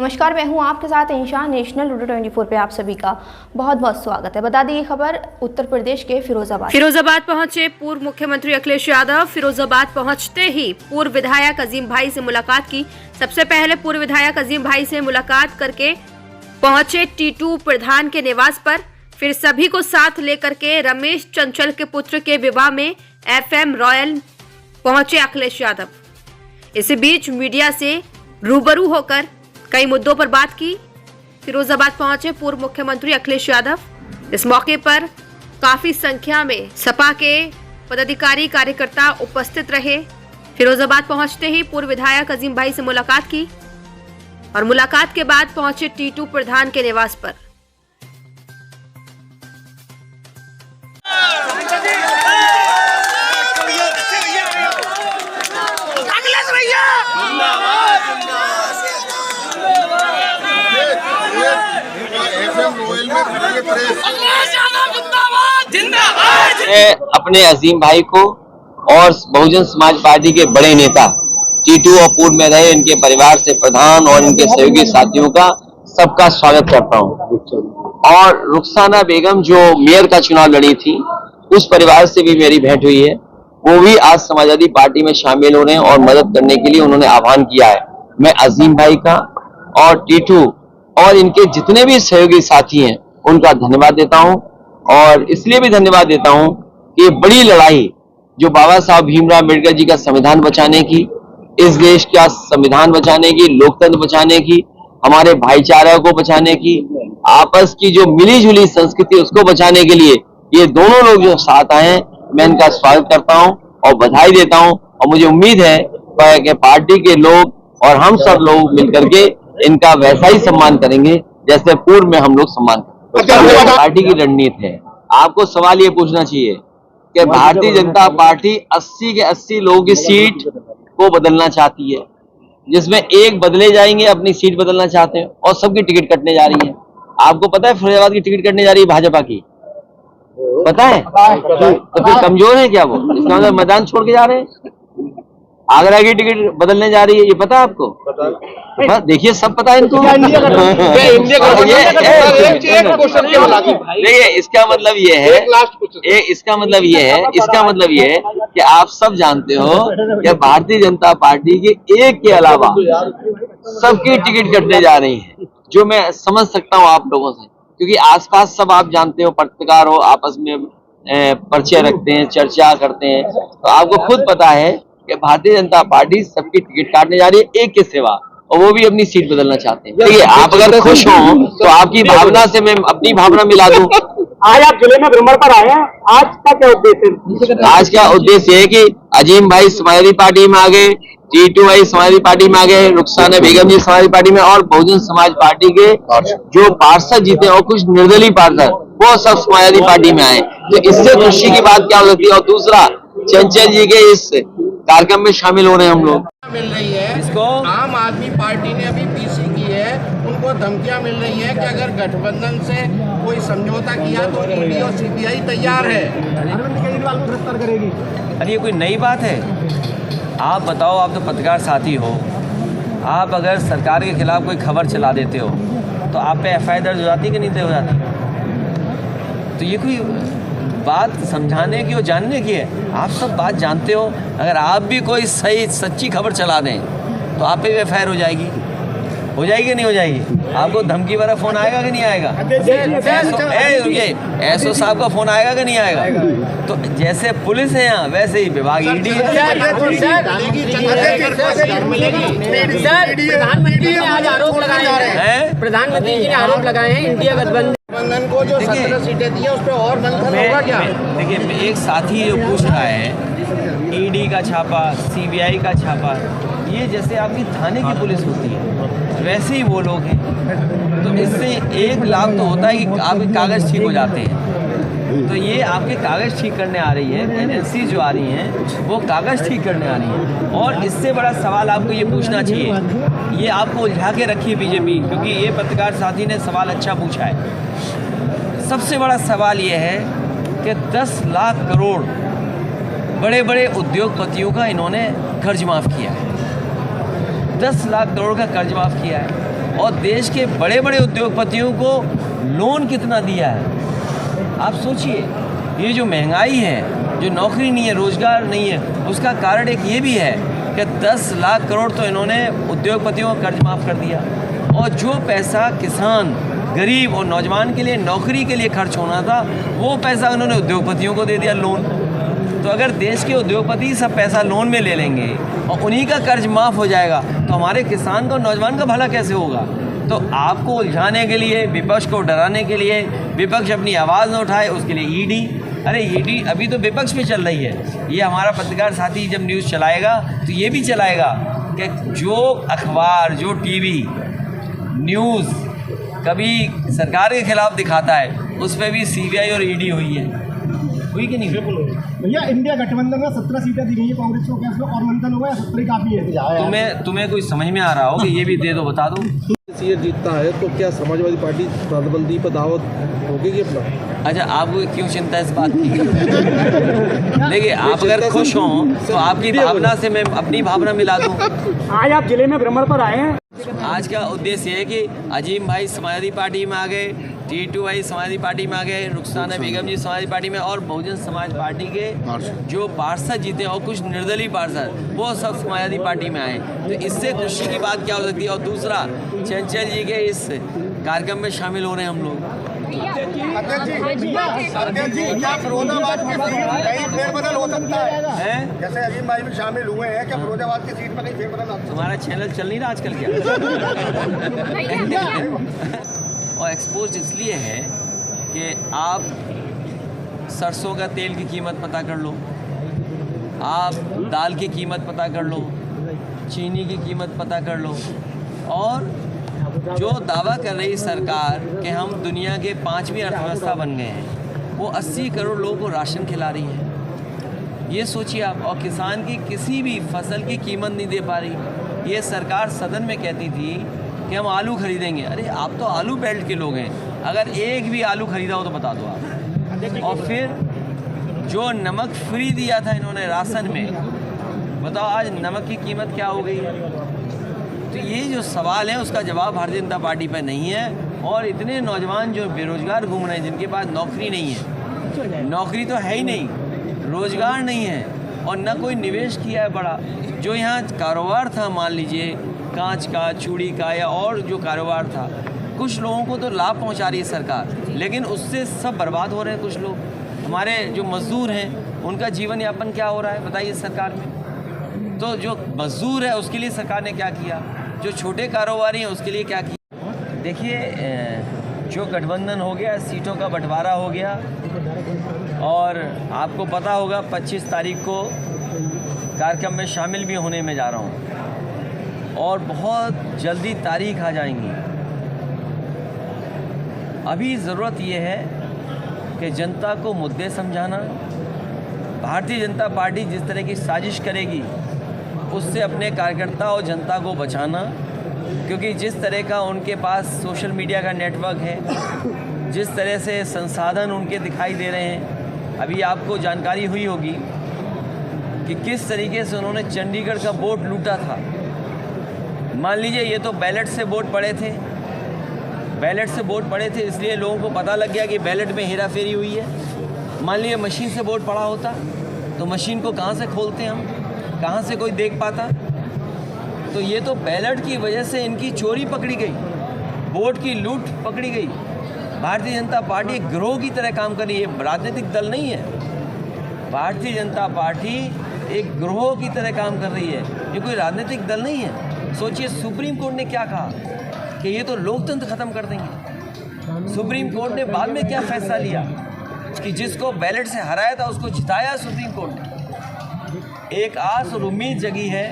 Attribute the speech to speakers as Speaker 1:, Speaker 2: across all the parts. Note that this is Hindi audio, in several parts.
Speaker 1: नमस्कार, मैं हूं आपके साथ इंशान। नेशनल लूडो 24 पे आप सभी का बहुत बहुत स्वागत है। बता दें ये खबर उत्तर प्रदेश के फिरोजाबाद पहुंचे पूर्व मुख्यमंत्री अखिलेश यादव। फिरोजाबाद पहुंचते ही पूर्व विधायक अजीम भाई से मुलाकात की। सबसे पहले पूर्व विधायक अजीम भाई से मुलाकात करके पहुंचे टीटू प्रधान के निवास पर। फिर सभी को साथ लेकर के रमेश चंचल के पुत्र के विवाह में FM रॉयल पहुंचे अखिलेश यादव। इसी बीच मीडिया से रूबरू होकर कई मुद्दों पर बात की। फिरोजाबाद पहुंचे पूर्व मुख्यमंत्री अखिलेश यादव। इस मौके पर काफी संख्या में सपा के पदाधिकारी कार्यकर्ता उपस्थित रहे। फिरोजाबाद पहुंचते ही पूर्व विधायक अजीम भाई से मुलाकात की और मुलाकात के बाद पहुंचे टीटू प्रधान के निवास पर।
Speaker 2: अपने अजीम भाई को और बहुजन समाज पार्टी के बड़े नेता टीटू और पूर्व में रहे इनके परिवार से प्रधान और इनके सहयोगी साथियों का सबका स्वागत करता हूं। और रुखसाना बेगम जो मेयर का चुनाव लड़ी थी, उस परिवार से भी मेरी भेंट हुई है। वो भी आज समाजवादी पार्टी में शामिल हो रहे हैं और मदद करने के लिए उन्होंने आह्वान किया है। मैं अजीम भाई का और टीटू और इनके जितने भी सहयोगी साथी हैं उनका धन्यवाद देता हूं। और इसलिए भी धन्यवाद देता हूं कि बड़ी लड़ाई जो बाबा साहब भीमराव अम्बेडकर जी का संविधान बचाने की, इस देश का संविधान बचाने की, लोकतंत्र बचाने की, हमारे भाईचारा को बचाने की, आपस की जो मिली जुली संस्कृति उसको बचाने के लिए ये दोनों लोग जो साथ आए हैं, मैं इनका स्वागत करता हूं और बधाई देता हूं। और मुझे उम्मीद है कि पार्टी के लोग और हम सब लोग मिलकर के इनका वैसा ही सम्मान करेंगे जैसे पूर्व में हम लोग सम्मान करते। पार्टी की रणनीति है। आपको सवाल ये पूछना चाहिए कि भारतीय जनता पार्टी 80 के 80 लोगों की सीट को बदलना चाहती है, जिसमें एक बदले जाएंगे, अपनी सीट बदलना चाहते हैं और सबकी टिकट कटने जा रही है। आपको पता है फिरोजाबाद की टिकट कटने जा रही है भाजपा की? पता है? तो फिर कमजोर है क्या वो? इसका मतलब मैदान छोड़ के जा रहे हैं। आगरा की टिकट बदलने जा रही है, ये पता है आपको? देखिए सब पता है इनको। देखिए इसका मतलब ये है कि आप सब जानते हो कि भारतीय जनता पार्टी के एक के अलावा सबकी टिकट कटने जा रही है, जो मैं समझ सकता हूँ आप लोगों से, क्योंकि आसपास सब आप जानते हो, पत्रकार हो, आपस में परिचय रखते हैं, चर्चा करते हैं, तो आपको खुद पता है कि भारतीय जनता पार्टी सबकी टिकट काटने जा रही है एक के सिवा, और वो भी अपनी सीट बदलना चाहते हैं। देखिए आप अगर खुश हो तो आपकी भावना से मैं अपनी भावना मिला दूं।
Speaker 3: आज आप जिले में भ्रमण पर आए हैं, आज का क्या उद्देश्य है?
Speaker 2: आज का उद्देश्य है कि अजीम भाई समाजवादी पार्टी में आ गए, टीटू भाई समाजवादी पार्टी में आ गए, रुखसाना बेगम जी समाजवादी पार्टी में, और बहुजन समाज पार्टी के जो पार्षद जीते और कुछ निर्दलीय पार्षद वो सब समाजवादी पार्टी में आए। तो इससे खुशी की बात क्या हो सकती है? और दूसरा, चंचल जी के इस कार्यक्रम में शामिल हो रहे हैं हम लोग।
Speaker 4: मिल रही है इसको आम आदमी पार्टी ने अभी पीसी की है, उनको धमकियां मिल रही है कि अगर गठबंधन से कोई समझौता किया तो ईडी और सीबीआई तैयार है। गिरफ्तार करेगी।
Speaker 5: अरे ये कोई नई बात है? आप बताओ, आप तो पत्रकार साथी हो, आप अगर सरकार के खिलाफ कोई खबर चला देते हो तो आप पे FIR दर्ज हो जाती कि नहीं हो जाती? तो ये कोई बात समझाने की और जानने की है। आप सब बात जानते हो, अगर आप भी कोई सही सच्ची खबर चला दें तो आप पे भी FIR हो जाएगी कि नहीं हो जाएगी? आपको धमकी वाला फोन आएगा कि नहीं आएगा? एसओ साहब का फोन आएगा कि नहीं आएगा? तो जैसे पुलिस है यहाँ, वैसे ही विभाग ईडी है।
Speaker 3: प्रधानमंत्री जी ने आरोप लगाए हैं इंडिया गठबंधन
Speaker 4: को जो 17 सीटें दी है उस पर और मंथन होगा क्या?
Speaker 5: देखिए एक साथी जो पूछ रहा है, ईडी का छापा, सीबीआई का छापा, ये जैसे आपकी थाने की पुलिस होती है वैसे ही वो लोग हैं। तो इससे एक लाभ तो होता है कि आपके कागज़ ठीक हो जाते हैं। तो ये आपके कागज़ ठीक करने आ रही है, एजेंसी जो आ रही हैं वो कागज़ ठीक करने आ रही हैं। और इससे बड़ा सवाल आपको ये पूछना चाहिए, ये आपको उलझा के रखी बीजेपी, क्योंकि ये पत्रकार साथी ने सवाल अच्छा पूछा है। सबसे बड़ा सवाल ये है कि 10 लाख करोड़ बड़े बड़े उद्योगपतियों का इन्होंने कर्ज माफ़ किया है। 10 लाख करोड़ का कर्ज माफ़ किया है। और देश के बड़े बड़े उद्योगपतियों को लोन कितना दिया है। आप सोचिए, ये जो महंगाई है, जो नौकरी नहीं है, रोज़गार नहीं है, उसका कारण एक ये भी है कि 10 लाख करोड़ तो इन्होंने उद्योगपतियों का कर्ज माफ़ कर दिया, और जो पैसा किसान, गरीब और नौजवान के लिए नौकरी के लिए खर्च होना था, वो पैसा उन्होंने उद्योगपतियों को दे दिया लोन। तो अगर देश के उद्योगपति सब पैसा लोन में ले लेंगे और उन्हीं का कर्ज माफ़ हो जाएगा, तो हमारे किसान का और नौजवान का भला कैसे होगा। तो आपको उलझाने के लिए, विपक्ष को डराने के लिए, विपक्ष अपनी आवाज़ न उठाए उसके लिए ईडी, अरे ईडी अभी तो विपक्ष पे चल रही है। ये हमारा पत्रकार साथी जब न्यूज़ चलाएगा तो ये भी चलाएगा कि जो अखबार, जो टीवी न्यूज़ कभी सरकार के खिलाफ दिखाता है, उस पर भी सीबीआई और ईडी हुई है, हुई कि नहीं?
Speaker 3: भैया, इंडिया गठबंधन में 17 सीटें दी गई है कांग्रेस को, क्या इसमें और मंथन होगा या 17 काफी है?
Speaker 5: तुम्हें कोई समझ में आ रहा हो कि ये भी दे दो, बता दो।
Speaker 6: सीट जीतता है तो क्या समाजवादी पार्टी प्रधानमंत्री पर दावत होगी अपना?
Speaker 5: अच्छा, आपको क्यों चिंता है इस बात की? देखिए, आप अगर खुश हों तो आपकी भावना से मैं अपनी भावना मिला दूं।
Speaker 3: आज आप जिले में भ्रमण पर आए हैं।
Speaker 5: आज का उद्देश्य है कि अजीम भाई समाजवादी पार्टी में आ गए, टीटू भाई समाजवादी पार्टी में आ गए, रुखसाना बेगम जी समाजवादी पार्टी में, और बहुजन समाज पार्टी के जो पार्षद जीते और कुछ निर्दलीय पार्षद वो सब समाजवादी पार्टी में आए। तो इससे खुशी की बात क्या हो सकती है। और दूसरा, चंचल जी के इस कार्यक्रम में शामिल हो रहे हैं हम लोग।
Speaker 3: क्या फिरोजाबाद की सीट कहीं फेरबदल हो सकता है? जैसे अजीम भाई भी शामिल हुए हैं, क्या फिरोजाबाद की सीट पर कहीं फेरबदल?
Speaker 5: तुम्हारा चैनल चल नहीं रहा आजकल क्या? और एक्सपोज इसलिए है कि आप सरसों का तेल की कीमत पता कर लो, आप दाल की कीमत पता कर लो, चीनी की कीमत पता कर लो, और जो दावा कर रही सरकार कि हम दुनिया के 5वीं अर्थव्यवस्था बन गए हैं, वो 80 करोड़ लोगों को राशन खिला रही है। ये सोचिए आप। और किसान की किसी भी फसल की कीमत नहीं दे पा रही। ये सरकार सदन में कहती थी कि हम आलू खरीदेंगे। अरे आप तो आलू बेल्ट के लोग हैं, अगर एक भी आलू खरीदा हो तो बता दो आप। और फिर जो नमक फ्री दिया था इन्होंने राशन में, बताओ आज नमक की कीमत क्या हो गई है। तो ये जो सवाल है उसका जवाब भारतीय जनता पार्टी पर नहीं है। और इतने नौजवान जो बेरोजगार घूम रहे हैं, जिनके पास नौकरी नहीं है, नौकरी तो है ही नहीं, रोजगार नहीं है, और न कोई निवेश किया है बड़ा। जो यहाँ कारोबार था, मान लीजिए कांच का, चूड़ी का, या और जो कारोबार था, कुछ लोगों को तो लाभ पहुँचा रही है सरकार, लेकिन उससे सब बर्बाद हो रहे हैं। कुछ लोग, हमारे जो मजदूर हैं, उनका जीवन यापन क्या हो रहा है बताइए सरकार में। तो जो मजदूर है उसके लिए सरकार ने क्या किया, जो छोटे कारोबारी हैं उसके लिए क्या किया। देखिए, जो गठबंधन हो गया, सीटों का बंटवारा हो गया, और आपको पता होगा 25 तारीख को कार्यक्रम में शामिल भी होने में जा रहा हूँ, और बहुत जल्दी तारीख आ जाएंगी। अभी ज़रूरत ये है कि जनता को मुद्दे समझाना। भारतीय जनता पार्टी जिस तरह की साजिश करेगी उससे अपने कार्यकर्ता और जनता को बचाना, क्योंकि जिस तरह का उनके पास सोशल मीडिया का नेटवर्क है, जिस तरह से संसाधन उनके दिखाई दे रहे हैं, अभी आपको जानकारी हुई होगी कि किस तरीके से उन्होंने चंडीगढ़ का वोट लूटा था। मान लीजिए ये तो बैलेट से वोट पड़े थे, बैलेट से वोट पड़े थे, इसलिए लोगों को पता लग गया कि बैलेट में हेरा फेरी हुई है। मान लीजिए मशीन से वोट पड़ा होता तो मशीन को कहाँ से खोलते हम, कहाँ से कोई देख पाता। तो ये तो बैलेट की वजह से इनकी चोरी पकड़ी गई, वोट की लूट पकड़ी गई। भारतीय जनता पार्टी एक गिरोह की तरह काम कर रही है, राजनीतिक दल नहीं है। भारतीय जनता पार्टी एक गिरोह की तरह काम कर रही है, ये कोई राजनीतिक दल नहीं है। सोचिए, सुप्रीम कोर्ट ने क्या कहा कि ये तो लोकतंत्र ख़त्म कर देंगे। सुप्रीम कोर्ट ने बाद में क्या फैसला लिया कि जिसको बैलेट से हराया था उसको जिताया सुप्रीम कोर्ट ने। एक आस और उम्मीद जगी है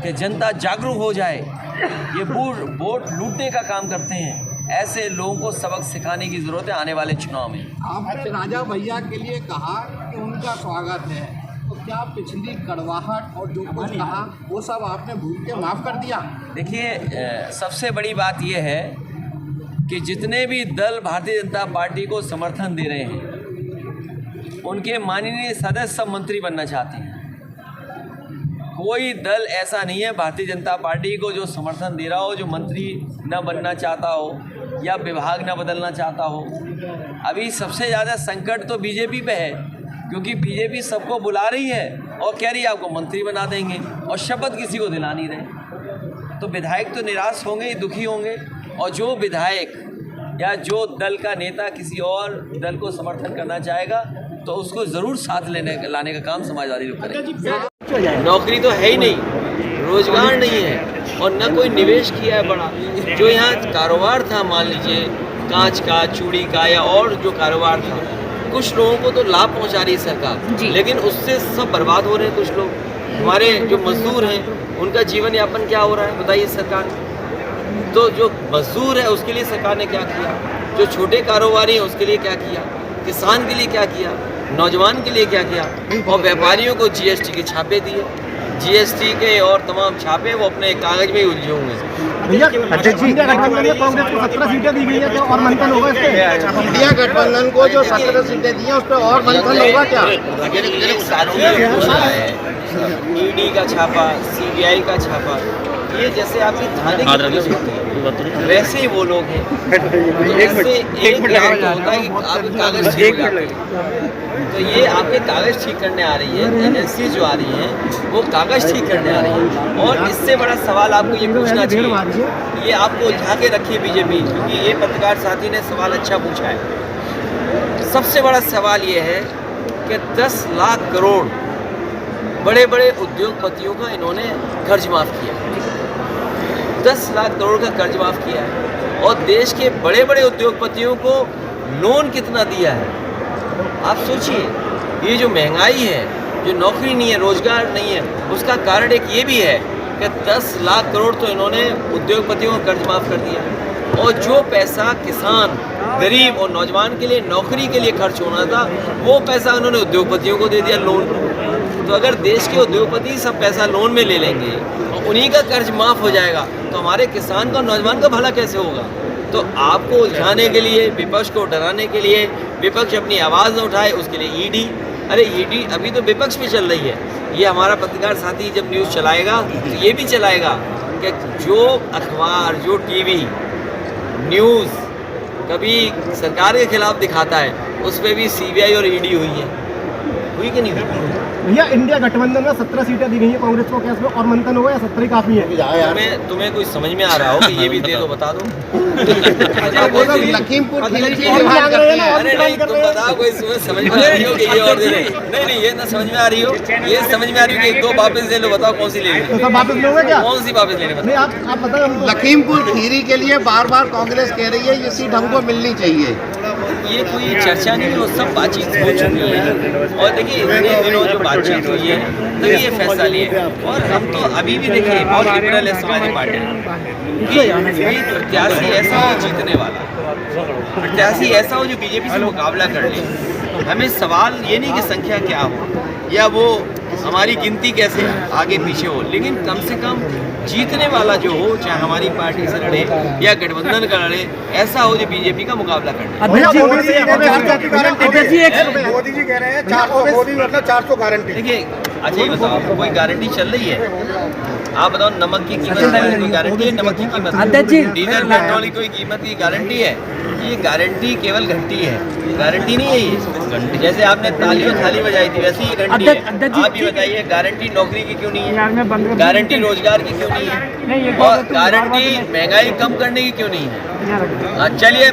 Speaker 5: कि जनता जागरूक हो जाए। ये वोट लूटने का काम करते हैं, ऐसे लोगों को सबक सिखाने की ज़रूरत है आने वाले चुनाव में।
Speaker 4: आपने राजा भैया के लिए कहा कि उनका स्वागत है, तो क्या पिछली कड़वाहट और जो कुछ कहा वो सब आपने भूल के माफ़ कर दिया?
Speaker 5: देखिए, सबसे बड़ी बात यह है कि जितने भी दल भारतीय जनता पार्टी को समर्थन दे रहे हैं, उनके माननीय सदस्य सब मंत्री बनना चाहते हैं। कोई दल ऐसा नहीं है भारतीय जनता पार्टी को जो समर्थन दे रहा हो, जो मंत्री न बनना चाहता हो या विभाग न बदलना चाहता हो। अभी सबसे ज़्यादा संकट तो बीजेपी पे है, क्योंकि बीजेपी सबको बुला रही है और कह रही है आपको मंत्री बना देंगे और शपथ किसी को दिला नहीं रहे। तो विधायक तो निराश होंगे, दुखी होंगे, और जो विधायक या जो दल का नेता किसी और दल को समर्थन करना चाहेगा तो उसको ज़रूर साथ लाने का काम समाजवादी लोग करेंगे। नौकरी तो है ही नहीं, रोजगार नहीं है और न कोई निवेश किया है बड़ा। जो यहाँ कारोबार था, मान लीजिए कांच का, चूड़ी का या और जो कारोबार था, कुछ लोगों को तो लाभ पहुँचा रही है सरकार, लेकिन उससे सब बर्बाद हो रहे हैं। कुछ लोग हमारे जो मजदूर हैं उनका जीवन यापन क्या हो रहा है बताइए सरकार। तो जो मजदूर है उसके लिए सरकार ने क्या किया, जो छोटे कारोबारी हैं उसके लिए क्या किया, किसान के लिए क्या किया, नौजवान के लिए क्या किया, और व्यापारियों को जीएसटी के छापे दिए। जीएसटी के और तमाम छापे वो अपने कागज में ही उलझे हुए हैं।
Speaker 3: इंडिया गठबंधन को 17 सीटें दी गई है, तो और मंथन होगा इस पे? इंडिया गठबंधन को जो 17 सीटें दी हैं उस पर और मंथन होगा क्या?
Speaker 5: साथी ने पूछा है, ईडी का छापा, सीबीआई का छापा, ये जैसे आपकी थाने की पुलिस होती है वैसे ही वो लोग हैं। तो ऐसे एक मिनट होता है कि आपके कागज ठीक हो जाते हैं। तो ये आपके कागज ठीक करने आ रही है, एजेंसी जो आ रही है वो कागज ठीक करने आ रही है। और इससे बड़ा सवाल आपको ये पूछना चाहिए, ये आपको उलझा के रखिए बीजेपी, क्योंकि ये पत्रकार साथी ने सवाल अच्छा पूछा है। सबसे बड़ा सवाल ये है कि 10 लाख करोड़ बड़े बड़े उद्योगपतियों का इन्होंने कर्ज माफ़ किया, 10 लाख करोड़ का कर्ज माफ़ किया है। और देश के बड़े बड़े उद्योगपतियों को लोन कितना दिया है आप सोचिए। ये जो महंगाई है, जो नौकरी नहीं है, रोजगार नहीं है, उसका कारण एक ये भी है कि 10 लाख करोड़ तो इन्होंने उद्योगपतियों का कर्ज माफ़ कर दिया। और जो पैसा किसान, गरीब और नौजवान के लिए नौकरी के लिए खर्च होना था, वो पैसा उन्होंने उद्योगपतियों को दे दिया लोन। तो अगर देश के उद्योगपति सब पैसा लोन में ले लेंगे और उन्हीं का कर्ज माफ़ हो जाएगा, तो हमारे किसान का, नौजवान का भला कैसे होगा? तो आपको उलझाने के लिए, विपक्ष को डराने के लिए, विपक्ष अपनी आवाज़ न उठाए उसके लिए ईडी। अरे ईडी अभी तो विपक्ष में चल रही है, ये हमारा पत्रकार साथी जब न्यूज़ चलाएगा तो ये भी चलाएगा कि जो अखबार, जो टीवी न्यूज़ कभी सरकार के खिलाफ दिखाता है उस पर भी सीबीआई और ईडी हुई कि नहीं हुई?
Speaker 3: भैया इंडिया गठबंधन में 17 सीटें दी गई हैं कांग्रेस को, क्या इसमें और मंथन होगा या 17 ही काफी है?
Speaker 5: तुम्हें कुछ समझ में आ रहा हो कि ये भी दे दो, बता दो।
Speaker 3: लखीमपुर
Speaker 5: अरे नहीं, तुम बताओ कोई समझ में आ रही हो कि ये और दे नहीं, नहीं ये ना समझ में आ रही हो, ये समझ में आ रही हो कि 2 वापस ले लो, बताओ कौन सी लेनी?
Speaker 3: तो सब वापस लोगे क्या?
Speaker 5: कौन सी वापस लेने?
Speaker 3: नहीं आप बताओ।
Speaker 7: लखीमपुर खीरी के लिए बार बार कांग्रेस कह रही है ये सीट हमको मिलनी चाहिए।
Speaker 5: ये कोई चर्चा नहीं, जो सब बातचीत हो चुकी है। और देखिए इतने दिनों जो बातचीत हुई है तभी ये फैसला लिए। और हम तो अभी भी देखिए बहुत लिबरल है समाजवादी पार्टी कि प्रत्याशी ऐसा हो जीतने वाला, प्रत्याशी ऐसा हो जो बीजेपी से मुकाबला कर ले। हमें सवाल ये नहीं कि संख्या क्या हो या वो हमारी गिनती कैसे आगे पीछे हो, लेकिन कम से कम जीतने वाला जो हो, चाहे हमारी पार्टी से लड़े या गठबंधन का लड़े, ऐसा हो जो बीजेपी का मुकाबला कर ले।
Speaker 3: मोदी जी कह रहे हैं 400 गारंटी।
Speaker 5: देखिए अच्छा ये बताओ, कोई गारंटी चल रही है? आप बताओ, नमक की कीमत है, कोई गारंटी है नमक की कीमत? डीजल पेट्रोल की कोई कीमत की गारंटी है? ये गारंटी केवल घंटी है, गारंटी नहीं है ये। जैसे आपने ताली और थाली बजाई थी वैसे ये घंटी है। आप ये बताइए गारंटी नौकरी की क्यों नहीं है? गारंटी रोजगार की क्यों नहीं है? और गारंटी महंगाई कम करने की क्यों नहीं है? चलिए